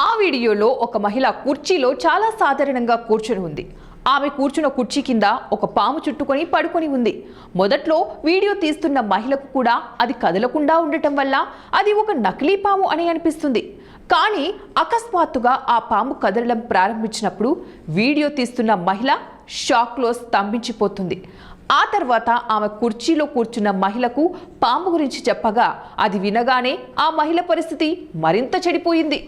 ఆ వీడియోలో ఒక మహిళ కుర్చీలో చాలా సాధారణంగా కూర్చొని ఉంది. ఆమె కూర్చున్న కుర్చీ కింద ఒక పాము చుట్టుకొని పడుకొని ఉంది. మొదట్లో వీడియో తీస్తున్న మహిళకు కూడా అది కదలకుండా ఉండటం వల్ల అది ఒక నకిలీ పాము అని అనిపిస్తుంది. కానీ అకస్మాత్తుగా ఆ పాము కదలడం ప్రారంభించినప్పుడు వీడియో తీస్తున్న మహిళ షాక్లో స్తంభించిపోతుంది. ఆ తర్వాత ఆమె కుర్చీలో కూర్చున్న మహిళకు పాము గురించి చెప్పగా అది వినగానే ఆ మహిళ పరిస్థితి మరింత చెడిపోయింది.